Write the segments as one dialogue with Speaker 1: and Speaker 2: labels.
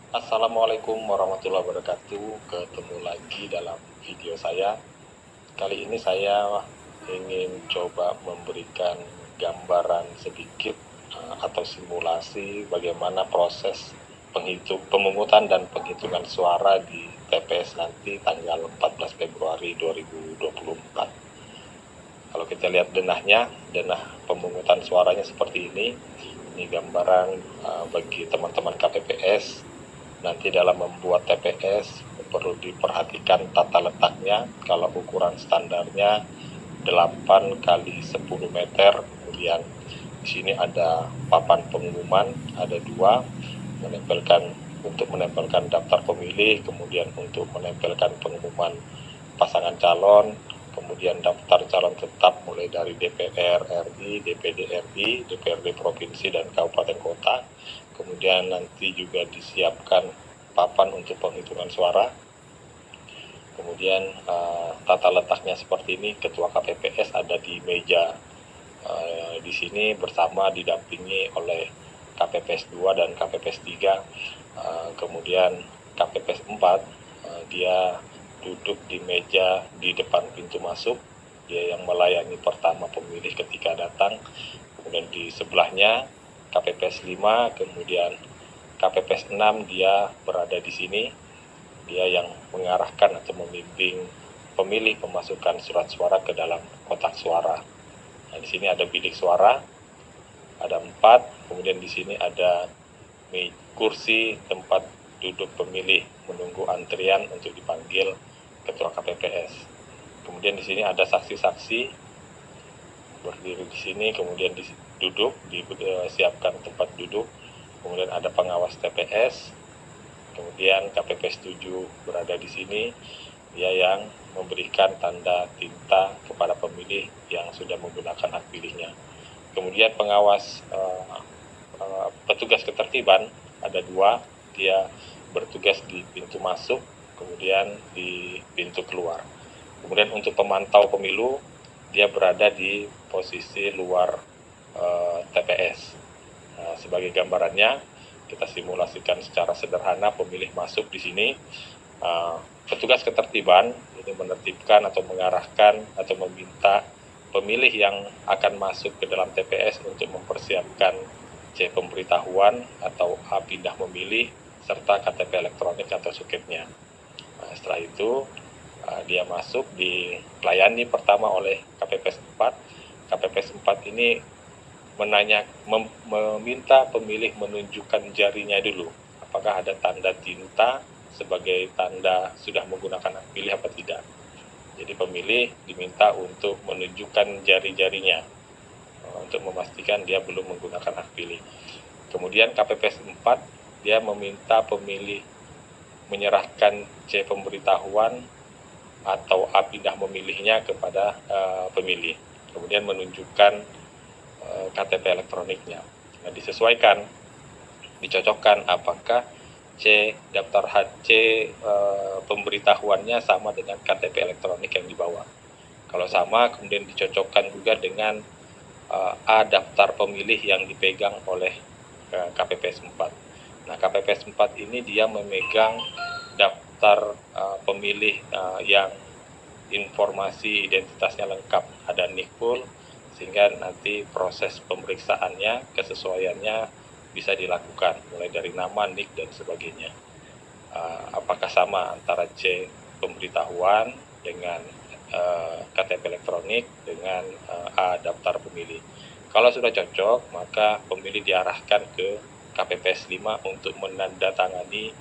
Speaker 1: Assalamualaikum warahmatullahi wabarakatuh. Ketemu lagi dalam video saya. Kali ini saya ingin coba memberikan gambaran sedikit atau simulasi bagaimana proses pemungutan dan penghitungan suara di TPS nanti tanggal 14 Februari 2024. Kalau kita lihat denah pemungutan suaranya seperti ini. Ini gambaran bagi teman-teman KPPS. Nanti dalam membuat TPS perlu diperhatikan tata letaknya. Kalau ukuran standarnya 8 kali 10 meter. Kemudian di sini ada papan pengumuman, ada 2, untuk menempelkan daftar pemilih, kemudian untuk menempelkan pengumuman pasangan calon, kemudian daftar calon tetap mulai dari DPR RI, DPD RI, DPRD provinsi dan kabupaten kota. Kemudian nanti juga disiapkan papan untuk penghitungan suara. Kemudian tata letaknya seperti ini. Ketua KPPS ada di meja di sini bersama didampingi oleh KPPS 2 dan KPPS 3. Kemudian KPPS 4 dia duduk di meja di depan pintu masuk. Dia yang melayani pertama pemilih ketika datang. Kemudian di sebelahnya KPPS 5, kemudian KPPS 6 dia berada di sini. Dia yang mengarahkan atau membimbing pemilih memasukkan surat suara ke dalam kotak suara. Nah, di sini ada bilik suara, ada 4. Kemudian di sini ada kursi tempat duduk pemilih menunggu antrian untuk dipanggil ketua KPPS. Kemudian di sini ada saksi-saksi berdiri di sini, kemudian duduk, disiapkan tempat duduk. Kemudian ada pengawas TPS. Kemudian KPPS 7 berada di sini, dia yang memberikan tanda tinta kepada pemilih yang sudah menggunakan hak pilihnya. Kemudian pengawas petugas ketertiban ada 2, dia bertugas di pintu masuk, kemudian di pintu keluar. Kemudian untuk pemantau pemilu, dia berada di posisi luar TPS. Sebagai gambarannya, kita simulasikan secara sederhana pemilih masuk di sini. Petugas ketertiban ini menertibkan atau mengarahkan atau meminta pemilih yang akan masuk ke dalam TPS untuk mempersiapkan C pemberitahuan atau A pindah memilih serta KTP elektronik atau suketnya. Setelah itu dia masuk, dilayani pertama oleh KPPS 4. KPPS 4 ini meminta pemilih menunjukkan jarinya dulu, apakah ada tanda tinta sebagai tanda sudah menggunakan hak pilih apa tidak. Jadi pemilih diminta untuk menunjukkan jari-jarinya untuk memastikan dia belum menggunakan hak pilih. Kemudian KPPS 4 dia meminta pemilih menyerahkan C pemberitahuan atau A pindah memilihnya kepada pemilih. Kemudian menunjukkan KTP elektroniknya. Nah, disesuaikan, dicocokkan apakah C daftar C pemberitahuannya sama dengan KTP elektronik yang dibawa. Kalau sama, kemudian dicocokkan juga dengan A daftar pemilih yang dipegang oleh KPPS 4. Nah, KPPS 4 ini dia memegang daftar pemilih yang informasi identitasnya lengkap, ada NIK, sehingga nanti proses pemeriksaannya, kesesuaiannya bisa dilakukan mulai dari nama, NIK dan sebagainya. Apakah sama antara C pemberitahuan dengan KTP elektronik dengan A daftar pemilih. Kalau sudah cocok, maka pemilih diarahkan ke KPPS 5 untuk menandatangani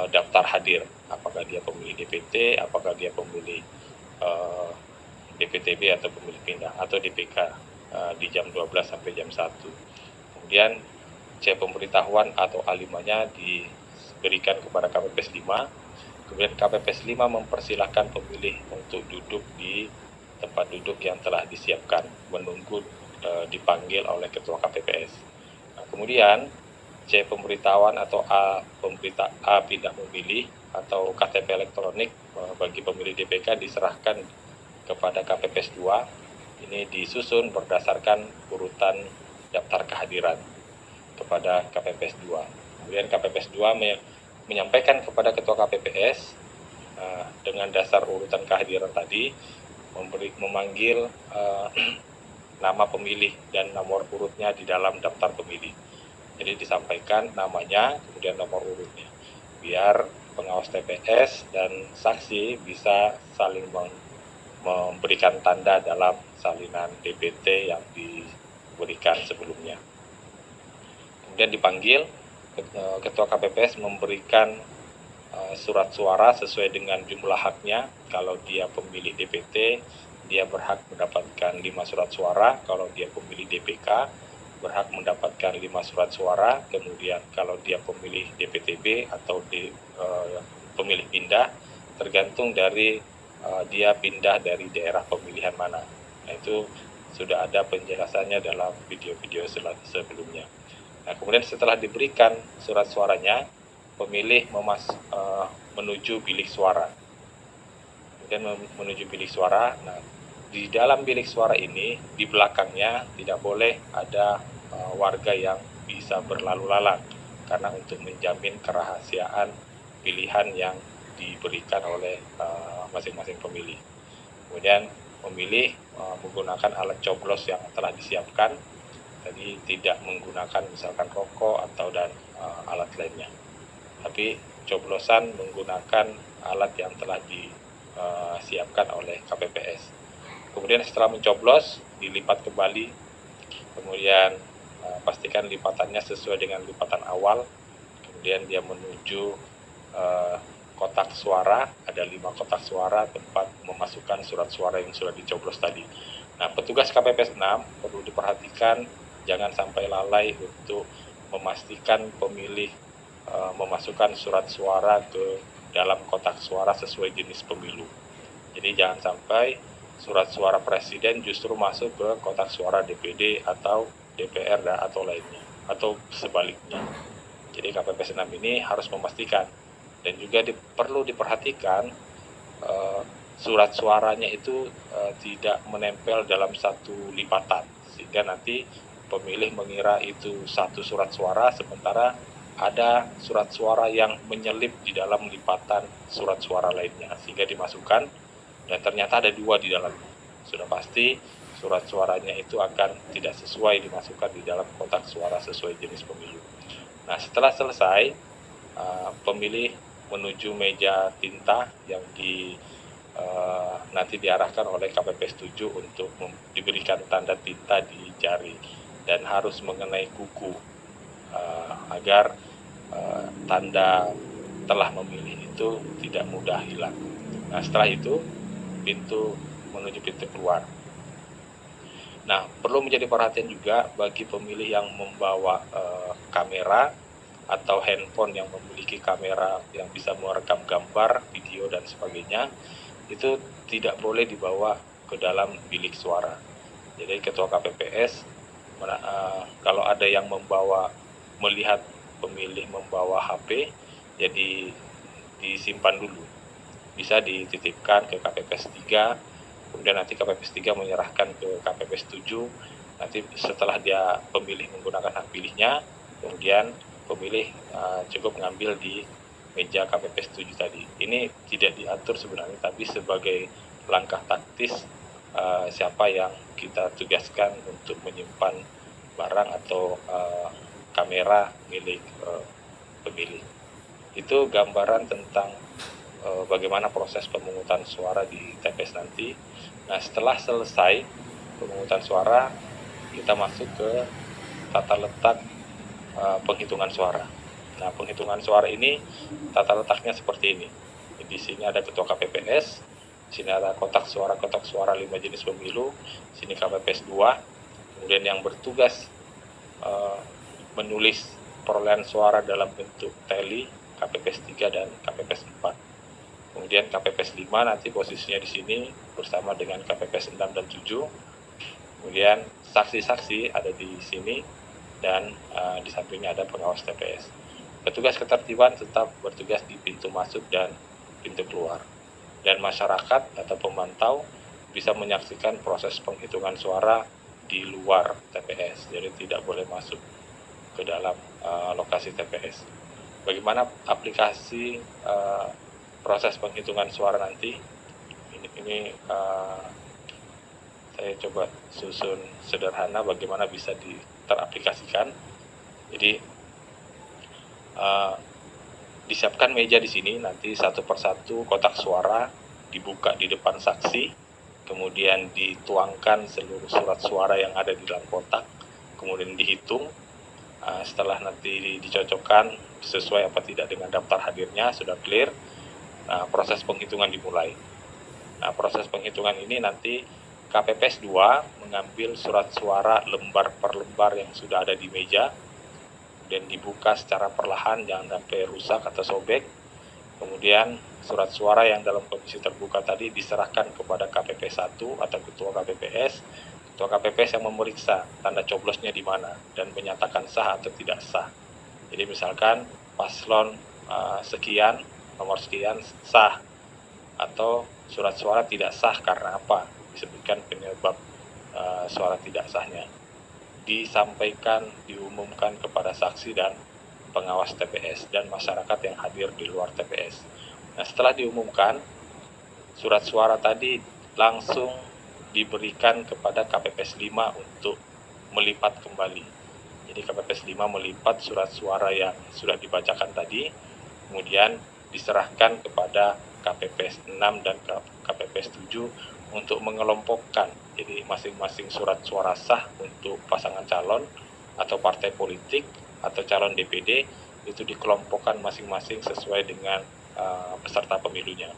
Speaker 1: daftar hadir. Apakah dia pemilih DPT, apakah dia pemilih DPTB atau pemilih pindah atau DPK di jam 12 sampai jam 1. Kemudian C pemberitahuan atau A5-nya diberikan kepada KPPS 5. Kemudian KPPS 5 mempersilahkan pemilih untuk duduk di tempat duduk yang telah disiapkan, menunggu dipanggil oleh ketua KPPS. Nah, kemudian C pemberitahuan atau A pindah memilih atau KTP elektronik bagi pemilih DPK diserahkan kepada KPPS 2. Ini disusun berdasarkan urutan daftar kehadiran kepada KPPS 2. Kemudian KPPS 2 menyampaikan kepada Ketua KPPS dengan dasar urutan kehadiran tadi, memanggil nama pemilih dan nomor urutnya di dalam daftar pemilih. Jadi disampaikan namanya, kemudian nomor urutnya, biar pengawas TPS dan saksi bisa saling memberikan tanda dalam salinan DPT yang diberikan sebelumnya. Kemudian dipanggil, Ketua KPPS memberikan surat suara sesuai dengan jumlah haknya. Kalau dia pemilih DPT, dia berhak mendapatkan 5 surat suara. Kalau dia pemilih DPK, berhak mendapatkan 5 surat suara. Kemudian kalau dia pemilih DPTB atau pemilih pindah, tergantung dari dia pindah dari daerah pemilihan mana. Nah, itu sudah ada penjelasannya dalam video-video sebelumnya. Nah, kemudian setelah diberikan surat suaranya, pemilih menuju bilik suara. Kemudian menuju bilik suara. Nah, di dalam bilik suara ini, di belakangnya tidak boleh ada warga yang bisa berlalu lalang, karena untuk menjamin kerahasiaan pilihan yang diberikan oleh masing-masing pemilih. Kemudian pemilih menggunakan alat coblos yang telah disiapkan. Jadi tidak menggunakan misalkan rokok atau alat lainnya, tapi coblosan menggunakan alat yang telah disiapkan oleh KPPS. Kemudian setelah mencoblos, dilipat kembali, kemudian pastikan lipatannya sesuai dengan lipatan awal. Kemudian dia menuju kotak suara, ada 5 kotak suara tempat memasukkan surat suara yang sudah dicoblos tadi. Nah, petugas KPPS 6 perlu diperhatikan jangan sampai lalai untuk memastikan pemilih memasukkan surat suara ke dalam kotak suara sesuai jenis pemilu. Jadi jangan sampai surat suara presiden justru masuk ke kotak suara DPD atau DPR atau lainnya, atau sebaliknya. Jadi KPPS 6 ini harus memastikan, dan juga perlu diperhatikan surat suaranya itu tidak menempel dalam satu lipatan, sehingga nanti pemilih mengira itu satu surat suara, sementara ada surat suara yang menyelip di dalam lipatan surat suara lainnya, sehingga dimasukkan dan ternyata ada 2 di dalamnya. Sudah pasti surat suaranya itu akan tidak sesuai dimasukkan di dalam kotak suara sesuai jenis pemilu. Nah, setelah selesai, pemilih menuju meja tinta yang nanti diarahkan oleh KPPS 7 untuk diberikan tanda tinta di jari, dan harus mengenai kuku agar tanda telah memilih itu tidak mudah hilang. Nah, setelah itu menuju pintu keluar. Nah, perlu menjadi perhatian juga bagi pemilih yang membawa kamera atau handphone yang memiliki kamera yang bisa merekam gambar, video, dan sebagainya, itu tidak boleh dibawa ke dalam bilik suara. Jadi Ketua KPPS, kalau ada yang melihat pemilih membawa HP, jadi disimpan dulu. Bisa dititipkan ke KPPS 3, kemudian nanti KPPS 3 menyerahkan ke KPPS 7. Nanti setelah dia pemilih menggunakan hak pilihnya, kemudian pemilih cukup mengambil di meja KPPS 7 tadi. Ini tidak diatur sebenarnya, tapi sebagai langkah taktis siapa yang kita tugaskan untuk menyimpan barang atau kamera milik pemilih. Itu gambaran tentang bagaimana proses pemungutan suara di TPS nanti. Nah, setelah selesai pemungutan suara, kita masuk ke tata letak penghitungan suara. Nah, penghitungan suara ini tata letaknya seperti ini. Di sini ada Ketua KPPS, di sini ada kotak suara 5 jenis pemilu, sini KPPS 2, kemudian yang bertugas menulis perolehan suara dalam bentuk tally, KPPS 3 dan KPPS 4. Kemudian KPPS 5 nanti posisinya di sini bersama dengan KPPS 6 dan 7. Kemudian saksi-saksi ada di sini, dan di sampingnya ada pengawas TPS. Petugas ketertiban tetap bertugas di pintu masuk dan pintu keluar. Dan masyarakat atau pemantau bisa menyaksikan proses penghitungan suara di luar TPS. Jadi tidak boleh masuk ke dalam lokasi TPS. Bagaimana aplikasi proses penghitungan suara nanti? Ini saya coba susun sederhana bagaimana bisa teraplikasikan. Jadi disiapkan meja di sini, nanti satu persatu kotak suara dibuka di depan saksi, kemudian dituangkan seluruh surat suara yang ada di dalam kotak, kemudian dihitung. Setelah nanti dicocokkan sesuai apa tidak dengan daftar hadirnya, sudah clear, proses penghitungan dimulai. Nah, proses penghitungan ini nanti KPPS 2 mengambil surat suara lembar per lembar yang sudah ada di meja dan dibuka secara perlahan, jangan sampai rusak atau sobek. Kemudian surat suara yang dalam kondisi terbuka tadi diserahkan kepada KPPS 1 atau ketua KPPS. Ketua KPPS yang memeriksa tanda coblosnya di mana dan menyatakan sah atau tidak sah. Jadi misalkan paslon sekian, nomor sekian sah, atau surat suara tidak sah karena apa, disebutkan penyebab suara tidak sahnya. Disampaikan, diumumkan kepada saksi dan pengawas TPS dan masyarakat yang hadir di luar TPS. Nah, setelah diumumkan, surat suara tadi langsung diberikan kepada KPPS 5 untuk melipat kembali. Jadi KPPS 5 melipat surat suara yang sudah dibacakan tadi, kemudian diserahkan kepada KPPS 6 dan KPPS 7 untuk mengelompokkan. Jadi masing-masing surat suara sah untuk pasangan calon atau partai politik atau calon DPD itu dikelompokkan masing-masing sesuai dengan peserta pemilunya.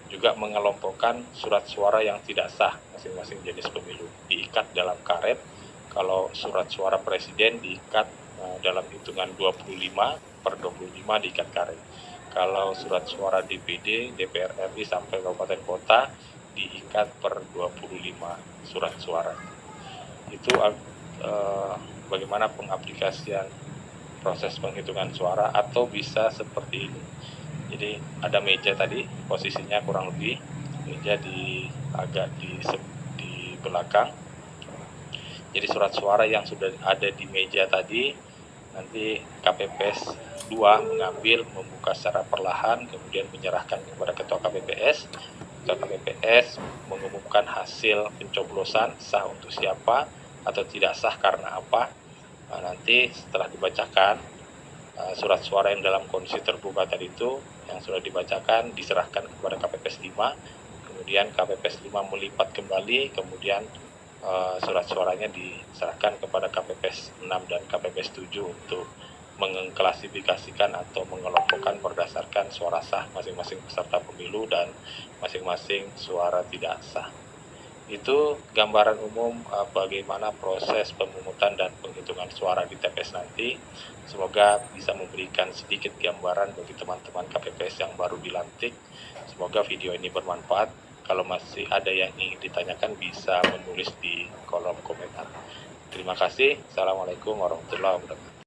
Speaker 1: Juga mengelompokkan surat suara yang tidak sah masing-masing jenis pemilu, diikat dalam karet. Kalau surat suara presiden diikat dalam hitungan 25 per 25 diikat karet. Kalau surat suara DPD, DPR RI sampai kabupaten kota diikat per 25 surat suara. Itu bagaimana pengaplikasian proses penghitungan suara, atau bisa seperti ini. Jadi ada meja tadi, posisinya kurang lebih meja agak di belakang. Jadi surat suara yang sudah ada di meja tadi nanti KPPS 2 mengambil, membuka secara perlahan, kemudian menyerahkan kepada ketua KPPS. Ketua KPPS mengumumkan hasil pencoblosan sah untuk siapa atau tidak sah karena apa. Nah, nanti setelah dibacakan surat suara yang dalam kondisi terbuka tadi itu yang sudah dibacakan diserahkan kepada KPPS 5, kemudian KPPS 5 melipat kembali, kemudian surat suaranya diserahkan kepada KPPS 6 dan KPPS 7 untuk mengklasifikasikan atau mengelompokkan berdasarkan suara sah masing-masing peserta pemilu dan masing-masing suara tidak sah. Itu gambaran umum bagaimana proses pemungutan dan penghitungan suara di TPS nanti. Semoga bisa memberikan sedikit gambaran bagi teman-teman KPPS yang baru dilantik. Semoga video ini bermanfaat. Kalau masih ada yang ingin ditanyakan bisa menulis di kolom komentar. Terima kasih. Assalamualaikum warahmatullahi wabarakatuh.